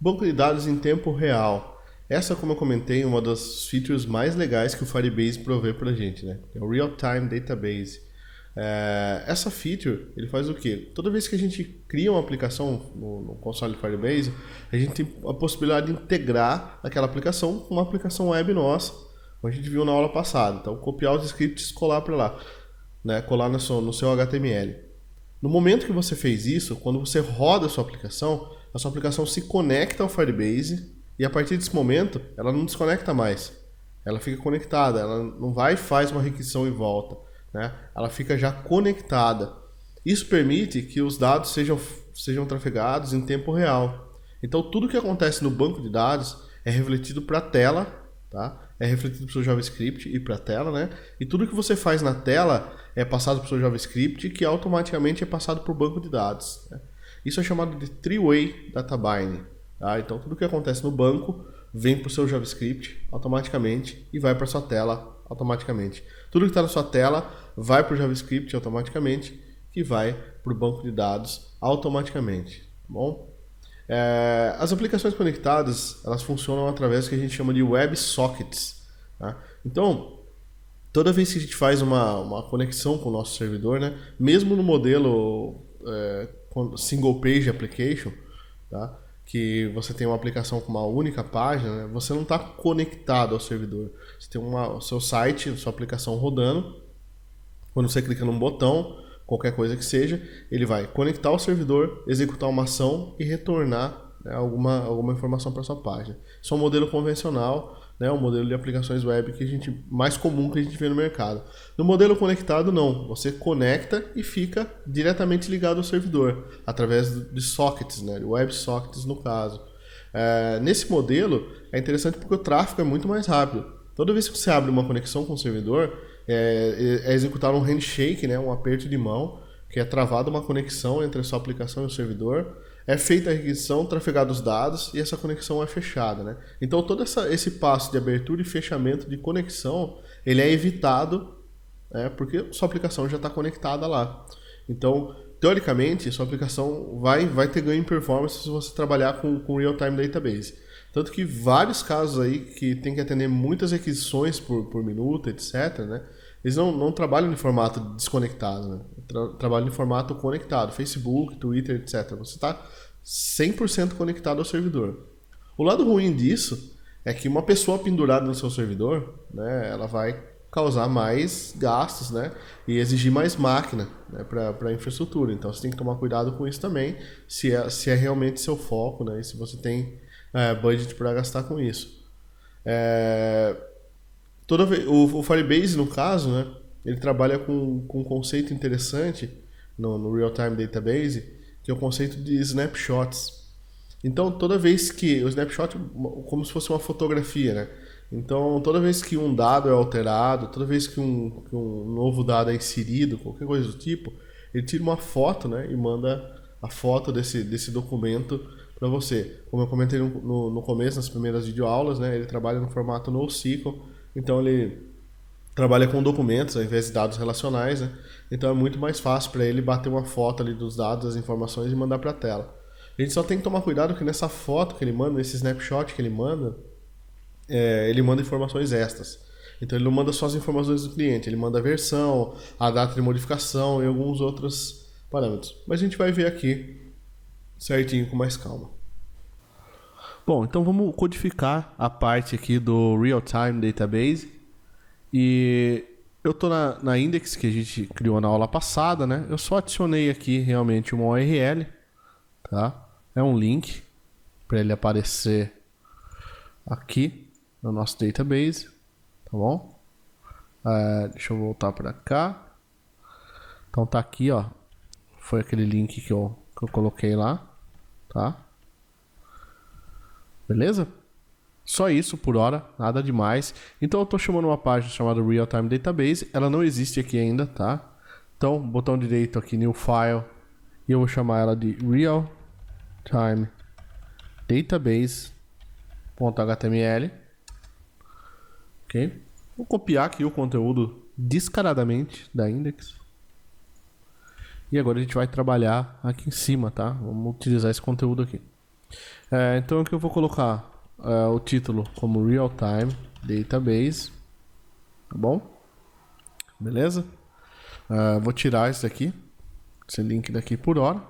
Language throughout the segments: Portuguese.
Banco de dados em tempo real. Essa, como eu comentei, é uma das features mais legais que o Firebase provê para a gente, né? É o Real-Time Database. Essa feature, ele faz o quê? Toda vez que a gente cria uma aplicação no console Firebase, a gente tem a possibilidade de integrar aquela aplicação com uma aplicação web nossa, como a gente viu na aula passada. Então, copiar os scripts e colar para lá, né? Colar no seu HTML. No momento que você fez isso, quando você roda a sua aplicação se conecta ao Firebase e a partir desse momento ela não desconecta mais. Ela fica conectada, ela não vai e faz uma requisição e volta, né? Ela fica já conectada. Isso permite que os dados sejam trafegados em tempo real. Então tudo que acontece no banco de dados é refletido para a tela, tá? É refletido para o seu JavaScript e para a tela, né? E tudo que você faz na tela é passado para o seu JavaScript, que automaticamente é passado para o banco de dados, né? Isso é chamado de three-way data binding, tá? Então tudo que acontece no banco vem para o seu JavaScript automaticamente e vai para a sua tela automaticamente. Tudo que está na sua tela vai para o JavaScript automaticamente, que vai para o banco de dados automaticamente, tá bom? As aplicações conectadas, elas funcionam através do que a gente chama de WebSockets, tá? Então, toda vez que a gente faz uma conexão com o nosso servidor, né, mesmo no modelo single page application, tá, que você tem uma aplicação com uma única página, né, você não está conectado ao servidor. Você tem o seu site, a sua aplicação rodando. Quando você clica num botão, qualquer coisa que seja, ele vai conectar ao servidor, executar uma ação e retornar, né, alguma informação para sua página. Isso é um modelo convencional, né, um modelo de aplicações web mais comum que a gente vê no mercado. No modelo conectado, não. Você conecta e fica diretamente ligado ao servidor, através de sockets, né, de WebSockets no caso. Nesse modelo, é interessante porque o tráfego é muito mais rápido. Toda vez que você abre uma conexão com o servidor, é executado um handshake, né, um aperto de mão, que é travada uma conexão entre a sua aplicação e o servidor, é feita a requisição, trafegados os dados e essa conexão é fechada, né? Então todo esse passo de abertura e fechamento de conexão, ele é evitado, né, porque sua aplicação já está conectada lá. Então, teoricamente, sua aplicação vai ter ganho em performance se você trabalhar com Real-Time Database. Tanto que vários casos aí que tem que atender muitas requisições por minuto, etc., né? Eles não trabalham em formato desconectado, né? Trabalham em formato conectado, Facebook, Twitter, etc. Você está 100% conectado ao servidor. O lado ruim disso é que uma pessoa pendurada no seu servidor, né, ela vai causar mais gastos, né, e exigir mais máquina, né, para a infraestrutura. Então você tem que tomar cuidado com isso também, se é realmente seu foco, né, e se você tem budget para gastar com isso. O Firebase, no caso, né, ele trabalha com um conceito interessante no Real-Time Database, que é o conceito de snapshots. Então, toda vez que... O snapshot é como se fosse uma fotografia, né? Então, toda vez que um dado é alterado, toda vez que um novo dado é inserido, qualquer coisa do tipo, ele tira uma foto, né, e manda a foto desse documento para você. Como eu comentei no começo, nas primeiras videoaulas, né, ele trabalha no formato NoSQL, então ele trabalha com documentos ao invés de dados relacionais, né? Então é muito mais fácil para ele bater uma foto ali dos dados, das informações e mandar para a tela. A gente só tem que tomar cuidado que nessa foto que ele manda, nesse snapshot que ele manda informações extras. Então ele não manda só as informações do cliente, ele manda a versão, a data de modificação e alguns outros parâmetros. Mas a gente vai ver aqui certinho com mais calma. Bom, então vamos codificar a parte aqui do Real-Time Database. E eu estou na index que a gente criou na aula passada, né? Eu só adicionei aqui realmente uma URL, tá? É um link para ele aparecer aqui no nosso database, tá bom? Deixa eu voltar para cá. Então tá aqui, ó. Foi aquele link que eu coloquei lá, tá? Beleza? Só isso por hora, nada demais. Então eu estou chamando uma página chamada Real-Time Database. Ela não existe aqui ainda, tá? Então, botão direito aqui, New File. E eu vou chamar ela de Real-Time Database.html. Ok? Vou copiar aqui o conteúdo descaradamente da index. E agora a gente vai trabalhar aqui em cima, tá? Vamos utilizar esse conteúdo aqui. Então aqui eu vou colocar o título como Real Time Database, tá bom? Beleza? Vou tirar esse link daqui por hora,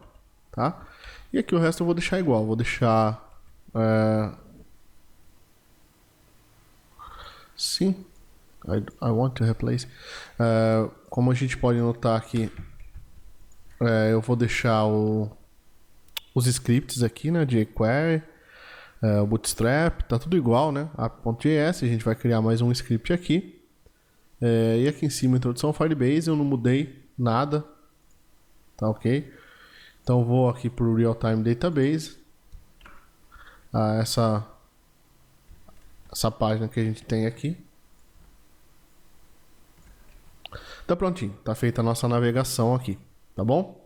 tá? E aqui o resto eu vou deixar igual, vou deixar sim, I want to replace. Como a gente pode notar aqui, eu vou deixar os scripts aqui, né, de jQuery, o Bootstrap, tá tudo igual, né, app.js, a gente vai criar mais um script aqui. E aqui em cima, introdução ao Firebase, eu não mudei nada, tá ok? Então eu vou aqui para o Real Time Database, essa página que a gente tem aqui. Tá prontinho, tá feita a nossa navegação aqui, tá bom?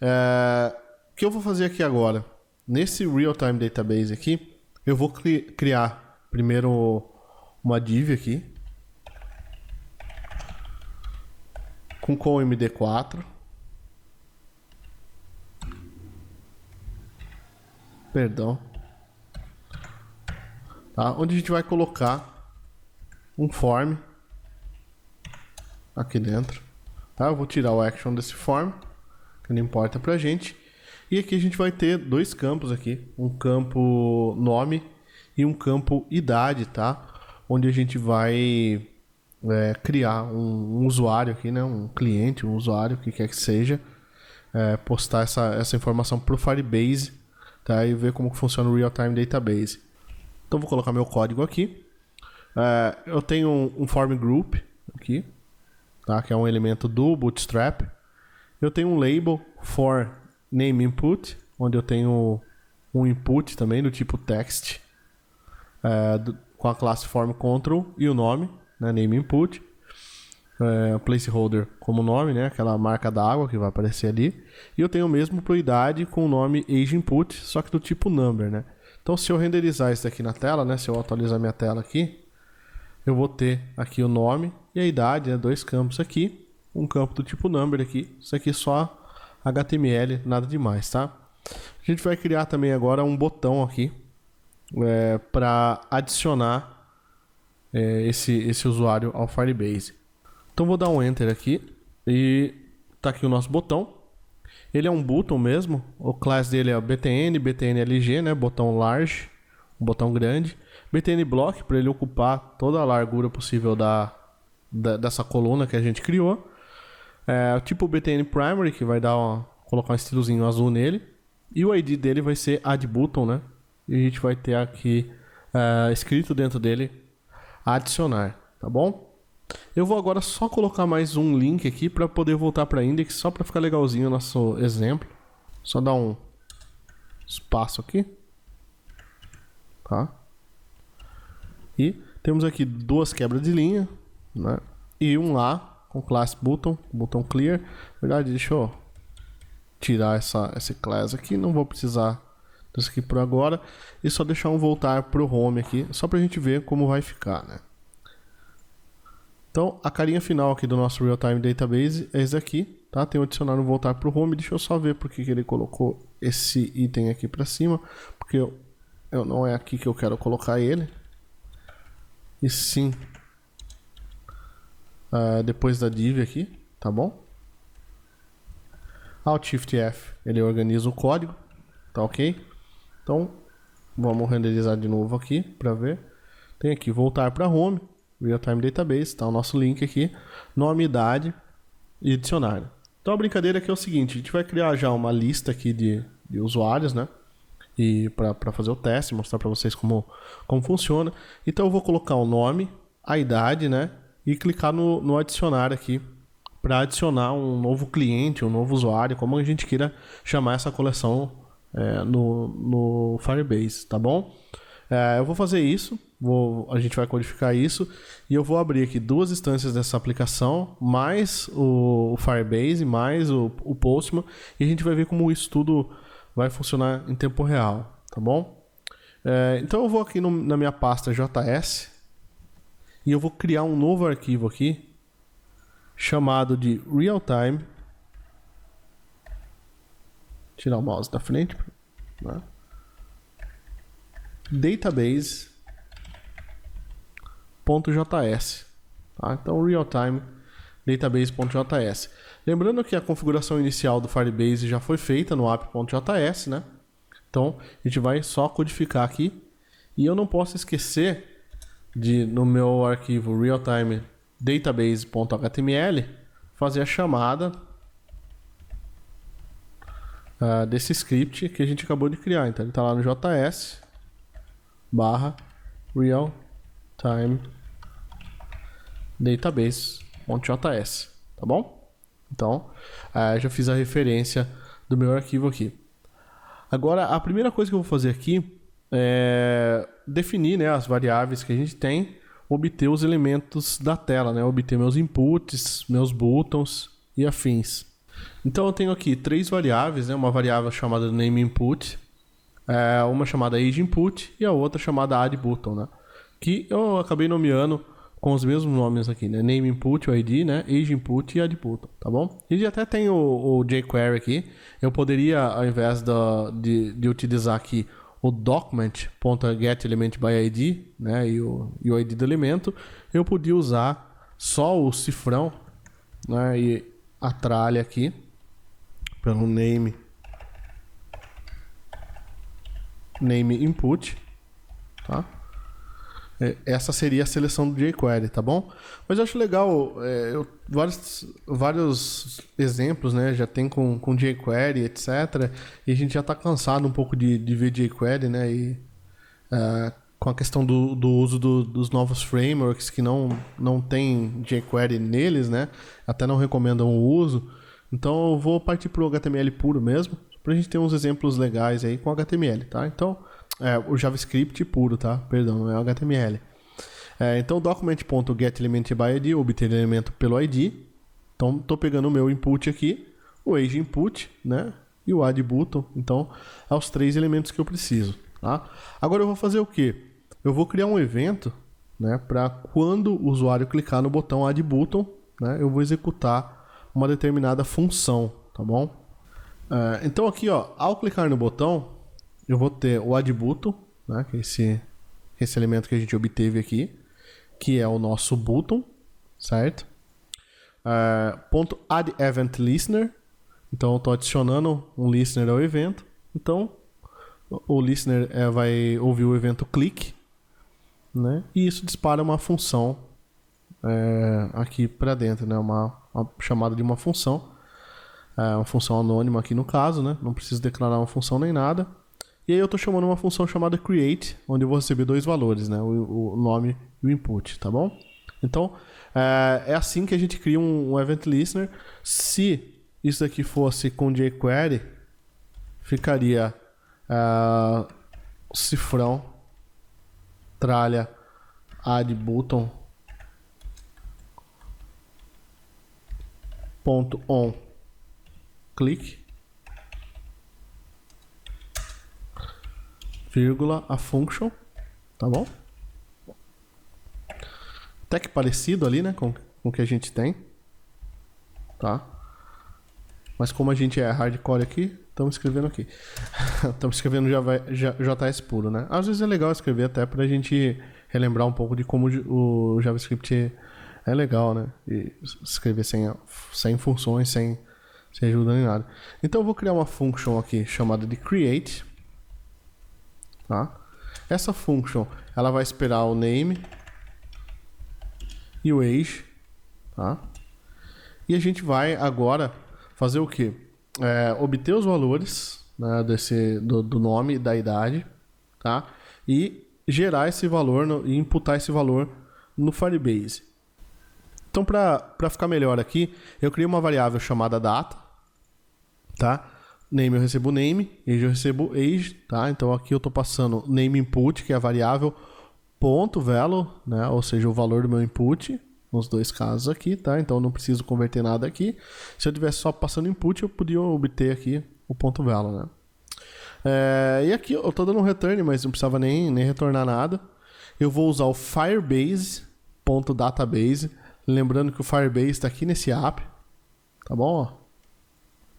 O que eu vou fazer aqui agora? Nesse Real Time Database aqui, eu vou criar primeiro uma div aqui com MD4. Perdão. Tá? Onde a gente vai colocar um form aqui dentro. Tá? Eu vou tirar o action desse form, que não importa pra gente. E aqui a gente vai ter dois campos aqui, um campo nome e um campo idade, tá? Onde a gente vai criar um usuário aqui, né? Um cliente, um usuário, o que quer que seja, postar essa informação pro Firebase, tá? E ver como que funciona o Real Time Database. Então vou colocar meu código aqui. Eu tenho um form group aqui, tá? Que é um elemento do Bootstrap. Eu tenho um label for name input, onde eu tenho um input também do tipo text, com a classe form control e o nome, né? Name input. Placeholder como nome, né? Aquela marca d'água que vai aparecer ali. E eu tenho o mesmo para idade com o nome age input, só que do tipo number, né? Então se eu renderizar isso aqui na tela, né? Se eu atualizar minha tela aqui, eu vou ter aqui o nome e a idade, né? Dois campos aqui, um campo do tipo number aqui. Isso aqui é só HTML, nada demais, tá? A gente vai criar também agora um botão aqui para adicionar esse usuário ao Firebase. Então vou dar um Enter aqui e tá aqui o nosso botão. Ele é um button mesmo, o class dele é o BTN, BTNLG, né? Botão large, um botão grande. BTN block para ele ocupar toda a largura possível dessa coluna que a gente criou. Tipo o BTN primary, que vai colocar um estilozinho azul nele. E o ID dele vai ser add button, né? E a gente vai ter aqui escrito dentro dele adicionar, tá bom? Eu vou agora só colocar mais um link aqui para poder voltar para index, só para ficar legalzinho o nosso exemplo. Só dar um espaço aqui, tá? E temos aqui duas quebras de linha, né? E um lá com class button clear. Na verdade, deixa eu tirar esse class aqui, não vou precisar disso aqui por agora, e só deixar um voltar pro home aqui, só pra gente ver como vai ficar, né? Então, a carinha final aqui do nosso Real Time Database é esse aqui, tá? Tem o adicionar no voltar pro home. Deixa eu só ver porque que ele colocou esse item aqui pra cima, porque não é aqui que eu quero colocar ele, e sim depois da div aqui, tá bom? Alt Shift F, ele organiza o código, tá ok? Então, vamos renderizar de novo aqui para ver. Tem aqui voltar para home, Real Time Database, tá o nosso link aqui, nome, idade e dicionário. Então a brincadeira aqui é o seguinte, a gente vai criar já uma lista aqui de usuários, né? E para fazer o teste, mostrar para vocês como funciona. Então eu vou colocar o nome, a idade, né? E clicar no adicionar aqui para adicionar um novo cliente, um novo usuário, como a gente queira chamar essa coleção no Firebase, tá bom? Eu vou fazer isso, a gente vai codificar isso e eu vou abrir aqui duas instâncias dessa aplicação, mais o Firebase, mais o Postman, e a gente vai ver como isso tudo vai funcionar em tempo real, tá bom? Então eu vou aqui na minha pasta JS e eu vou criar um novo arquivo aqui chamado de realtime. Tirar o mouse da frente, né? database.js. Tá? Então, realtime database.js. Lembrando que a configuração inicial do Firebase já foi feita no app.js, né? Então, a gente vai só codificar aqui. E eu não posso esquecer de, no meu arquivo realtime database.html, fazer a chamada desse script que a gente acabou de criar. Então, ele está lá no js /realtime database.js, tá bom? Então, já fiz a referência do meu arquivo aqui. Agora, a primeira coisa que eu vou fazer aqui é definir, né, as variáveis que a gente tem, obter os elementos da tela, né, obter meus inputs, meus buttons e afins. Então, eu tenho aqui 3 variáveis, né, uma variável chamada nameInput, uma chamada ageInput e a outra chamada addButton, né, que eu acabei nomeando com os mesmos nomes aqui, né? nameInput, o ID, né? ageInput e addButton, tá bom? A gente até tem o jQuery aqui. Eu poderia, ao invés de utilizar aqui o document.getElementById, né? E o ID do elemento, eu podia usar só o cifrão, né? E a tralha aqui pelo nameInput, tá? Essa seria a seleção do jQuery, tá bom? Mas eu acho legal, vários exemplos, né? Já tem com jQuery, etc. E a gente já está cansado um pouco de ver jQuery, né? E com a questão do uso dos novos frameworks que não tem jQuery neles, né? Até não recomendam o uso. Então eu vou partir para o HTML puro mesmo, para a gente ter uns exemplos legais aí com HTML, tá? Então, o JavaScript puro, tá? Perdão, não é o HTML. Então, document.getElementById, obter elemento pelo ID. Então, estou pegando o meu input aqui, o ageInput, né? E o addButton. Então, é os 3 elementos que eu preciso, tá? Agora, eu vou fazer o quê? Eu vou criar um evento, né? Para quando o usuário clicar no botão addButton, né? Eu vou executar uma determinada função, tá bom? Então, aqui, ó, ao clicar no botão, eu vou ter o addButton, né, que é esse elemento que a gente obteve aqui, que é o nosso button, certo? .addEventListener, então eu estou adicionando um listener ao evento, então o listener vai ouvir o evento click, né, e isso dispara uma função aqui para dentro, né, uma chamada de uma função anônima aqui no caso, né, não preciso declarar uma função nem nada. E aí eu estou chamando uma função chamada create, onde eu vou receber 2 valores, né? O nome e o input, tá bom? Então, é assim que a gente cria um event listener. Se isso aqui fosse com jQuery, ficaria cifrão, tralha, addButton, .on, click, vírgula, a function, tá bom? Até que parecido ali, né, com o que a gente tem, tá? Mas como a gente é hardcore aqui, estamos escrevendo aqui. Estamos escrevendo JS puro, né? Às vezes é legal escrever até pra gente relembrar um pouco de como o JavaScript é legal, né? E escrever sem funções, sem ajuda nem nada. Então eu vou criar uma function aqui chamada de create. Tá? Essa function ela vai esperar o name e o age, tá? E a gente vai agora fazer o que? Obter os valores, né, do nome e da idade, tá? E gerar esse valor e imputar esse valor no Firebase. Então, para ficar melhor aqui, eu criei uma variável chamada data, tá? Name eu recebo name, age eu recebo age, tá? Então aqui eu estou passando name input, que é a variável, ponto value, né? Ou seja, o valor do meu input, nos 2 casos aqui, tá? Então eu não preciso converter nada aqui. Se eu tivesse só passando input, eu podia obter aqui o ponto value, né? E aqui eu estou dando um return, mas não precisava nem retornar nada. Eu vou usar o Firebase.database, lembrando que o Firebase está aqui nesse app, tá bom?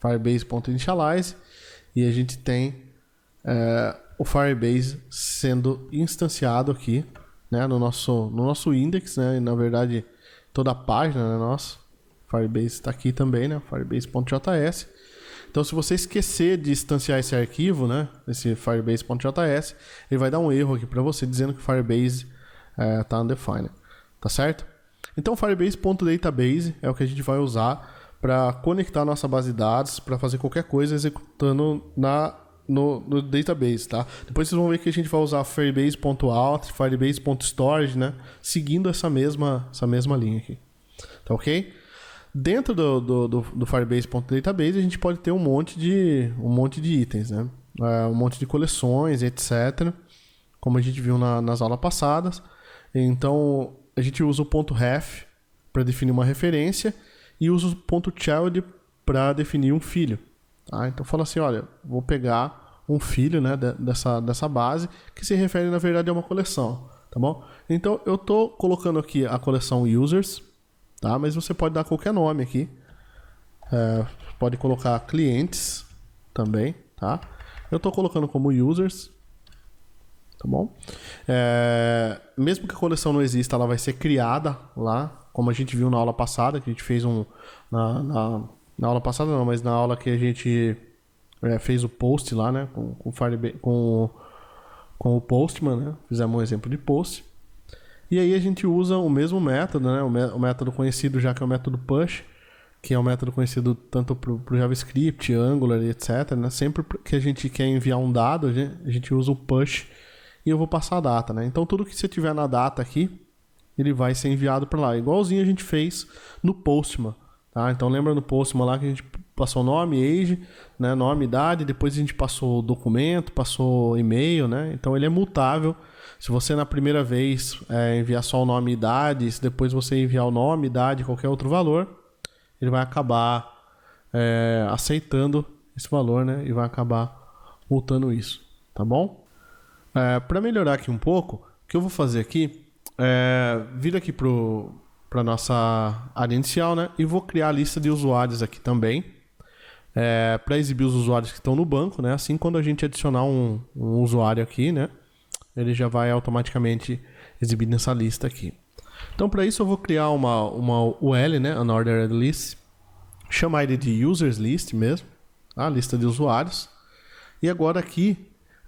Firebase.initialize, e a gente tem o Firebase sendo instanciado aqui, né, no nosso index, né, e na verdade toda a página, né, nossa, Firebase está aqui também, né, firebase.js. Então, se você esquecer de instanciar esse arquivo, né, esse firebase.js, ele vai dar um erro aqui para você dizendo que Firebase está undefined, tá certo? Então, firebase.database é o que a gente vai usar para conectar a nossa base de dados, para fazer qualquer coisa executando no database, tá? Depois vocês vão ver que a gente vai usar firebase.out, firebase.storage, né, seguindo essa mesma linha aqui, tá ok? Dentro do Firebase.database a gente pode ter um monte de itens, né? Um monte de coleções, etc. Como a gente viu nas aulas passadas. Então a gente usa o .ref para definir uma referência e usa o .child para definir um filho. Tá? Então fala assim, olha, vou pegar um filho, né, dessa base que se refere na verdade a uma coleção, tá bom? Então eu estou colocando aqui a coleção users. Tá? Mas você pode dar qualquer nome aqui. Pode colocar clientes também, tá? Eu estou colocando como users, tá bom? Mesmo que a coleção não exista, ela vai ser criada lá, como a gente viu na aula passada, que a gente fez na aula passada não, mas na aula que a gente fez o post lá, né? Com o Postman, né? Fizemos um exemplo de post. E aí a gente usa o mesmo método, né? O método conhecido já que é o método push, que é um método conhecido tanto para o JavaScript, Angular, etc. Né? Sempre que a gente quer enviar um dado, a gente usa o push e eu vou passar a data, né? Então tudo que você tiver na data aqui, ele vai ser enviado para lá. Igualzinho a gente fez no Postman, tá? Então lembra no Postman lá que a gente passou nome, age, né? Nome, idade, depois a gente passou documento, passou e-mail, né? Então ele é mutável. Se você na primeira vez enviar só o nome e idade, se depois você enviar o nome, idade, qualquer outro valor, ele vai acabar aceitando esse valor, né? E vai acabar multando isso, tá bom? Para melhorar aqui um pouco, o que eu vou fazer aqui vir aqui para a nossa área inicial, né? E vou criar a lista de usuários aqui também, para exibir os usuários que estão no banco, né? Assim, quando a gente adicionar um usuário aqui, né? Ele já vai automaticamente exibir nessa lista aqui. Então, para isso, eu vou criar uma UL, né? Unordered List. Chamar ele de Users List mesmo. A lista de usuários. E agora aqui,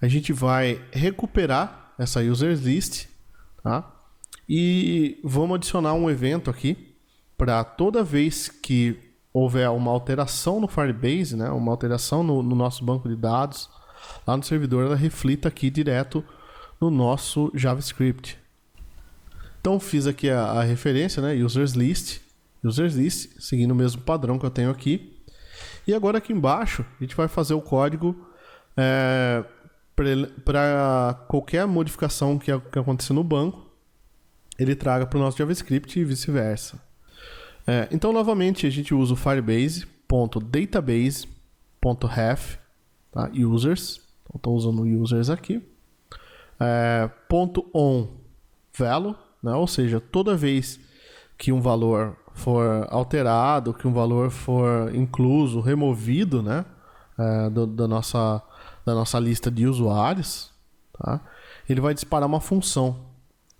a gente vai recuperar essa Users List. Tá? E vamos adicionar um evento aqui. Para toda vez que houver uma alteração no Firebase, né? Uma alteração no nosso banco de dados, lá no servidor, ela reflita aqui direto no nosso JavaScript. Então fiz aqui a referência, né? Users List, seguindo o mesmo padrão que eu tenho aqui. E agora aqui embaixo a gente vai fazer o código para qualquer modificação que aconteça no banco, ele traga para o nosso JavaScript e vice-versa. Então novamente a gente usa o firebase.database.ref, tá? Users, então estou usando users aqui. .onValue, né? Ou seja, toda vez que um valor for alterado, que um valor for incluso, removido, né? Da nossa lista de usuários, tá? Ele vai disparar uma função,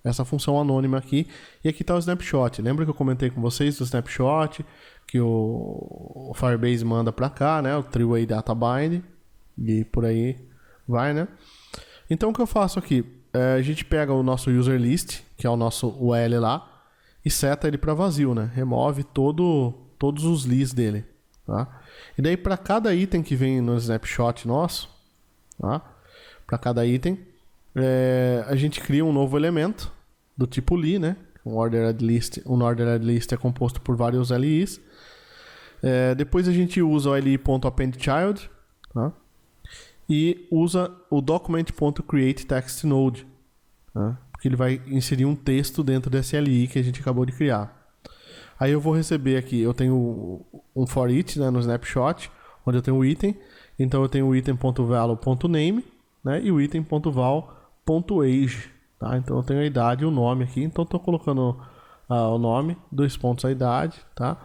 essa função anônima aqui, e aqui está o snapshot. Lembra que eu comentei com vocês do snapshot que o Firebase manda para cá, né? O three-way data bind, e por aí vai, né? Então o que eu faço aqui? A gente pega o nosso user list, que é o nosso UL lá, e seta ele para vazio, né? Remove todos os lists dele, tá? E daí para cada item que vem no snapshot nosso, tá? Para cada item, a gente cria um novo elemento do tipo li, né? Um ordered list é composto por vários LIs. Depois a gente usa o li.appendChild, tá? E usa o document.createTextNode, tá? Porque ele vai inserir um texto dentro desse LI que a gente acabou de criar. Aí eu vou receber aqui, eu tenho um for each, né, no snapshot, onde eu tenho o item. Então eu tenho o item.value.name, né, e o item.val.age, tá? Então eu tenho a idade e o nome aqui. Então estou colocando o nome, 2 pontos a idade, tá?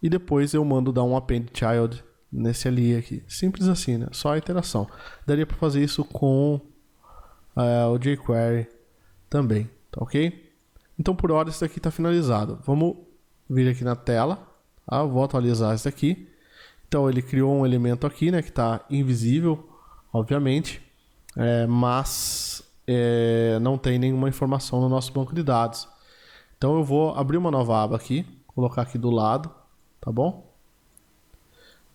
E depois eu mando dar um append child nesse ali aqui. Simples assim, né? Só a iteração. Daria para fazer isso com o jQuery também, tá ok? Então por hora isso daqui está finalizado. Vamos vir aqui na tela, tá? Eu vou atualizar isso daqui. Então ele criou um elemento aqui, né, que está invisível, obviamente, mas não tem nenhuma informação no nosso banco de dados. Então eu vou abrir uma nova aba aqui, colocar aqui do lado, tá bom?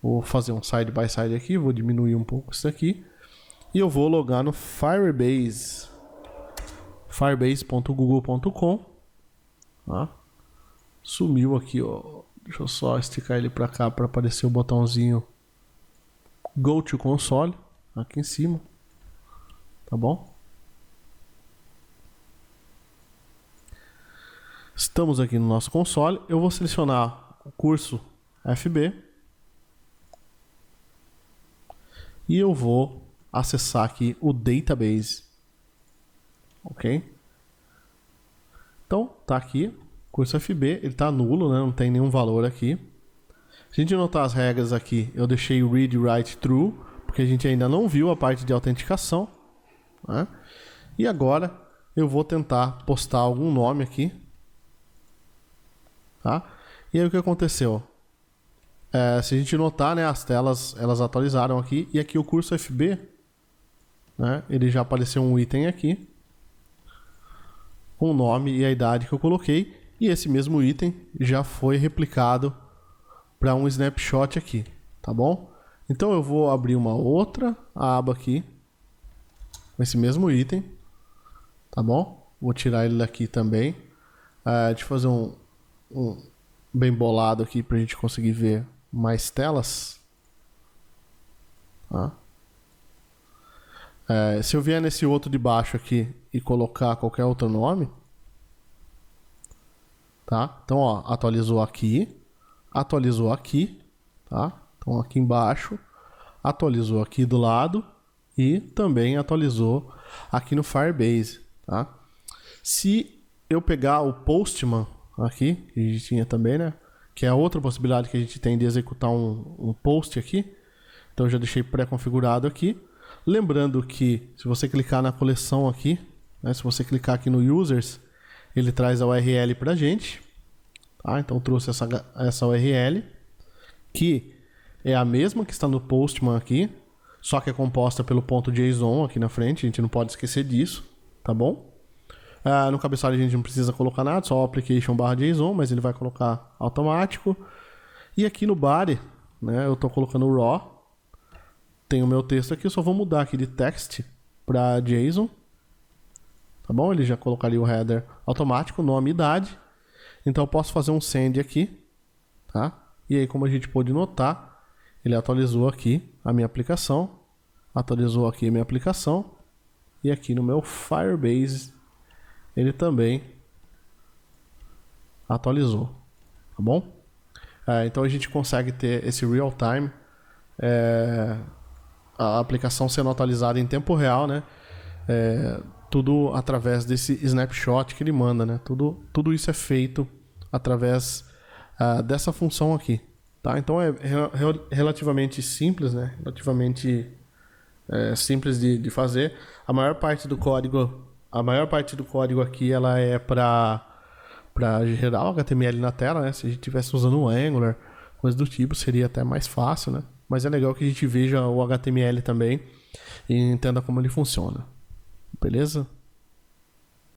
Vou fazer um side by side aqui, vou diminuir um pouco isso daqui. E eu vou logar no Firebase, firebase.google.com. Tá? Sumiu aqui, ó. Deixa eu só esticar ele para cá para aparecer o botãozinho Go to Console aqui em cima, tá bom? Estamos aqui no nosso console. Eu vou selecionar o curso FB e eu vou acessar aqui o database, ok? Então tá aqui. Curso FB, ele está nulo, né? Não tem nenhum valor aqui. Se a gente notar as regras aqui, eu deixei o read write true, porque a gente ainda não viu a parte de autenticação, né? E agora eu vou tentar postar algum nome aqui, tá? E aí o que aconteceu? Se a gente notar, né, as telas elas atualizaram aqui, e aqui o curso FB, né, ele já apareceu um item aqui com o nome e a idade que eu coloquei. E esse mesmo item já foi replicado para um snapshot aqui, tá bom? Então eu vou abrir uma outra aba aqui com esse mesmo item, tá bom? Vou tirar ele daqui também. Deixa eu fazer um bem bolado aqui para a gente conseguir ver mais telas. Tá? Se eu vier nesse outro de baixo aqui e colocar qualquer outro nome, tá? Então, ó, atualizou aqui, tá? Então aqui embaixo, atualizou aqui do lado e também atualizou aqui no Firebase, tá? Se eu pegar o Postman aqui, que a gente tinha também, né? Que é a outra possibilidade que a gente tem de executar um post aqui. Então eu já deixei pré-configurado aqui. Lembrando que se você clicar na coleção aqui, né? Se você clicar aqui no Users, ele traz a URL para a gente, tá? Então trouxe essa URL, que é a mesma que está no Postman aqui, só que é composta pelo ponto .json aqui na frente, a gente não pode esquecer disso, tá bom? No cabeçalho a gente não precisa colocar nada, só o application/json, mas ele vai colocar automático. E aqui no body, né, eu estou colocando o raw, tem o meu texto aqui, eu só vou mudar aqui de text para JSON. Tá bom? Ele já colocaria o header automático, nome e idade. Então eu posso fazer um send aqui, tá? E aí, como a gente pôde notar, ele atualizou aqui a minha aplicação, atualizou aqui a minha aplicação, e aqui no meu Firebase ele também atualizou, tá bom? Então a gente consegue ter esse real time, a aplicação sendo atualizada em tempo real, né? Tudo através desse snapshot que ele manda, né? Tudo isso é feito através dessa função aqui, tá? Então é relativamente simples, né? Relativamente simples de fazer. A maior parte do código aqui ela é para gerar o HTML na tela, né? Se a gente estivesse usando o Angular, coisa do tipo, seria até mais fácil, né? Mas é legal que a gente veja o HTML também e entenda como ele funciona. Beleza?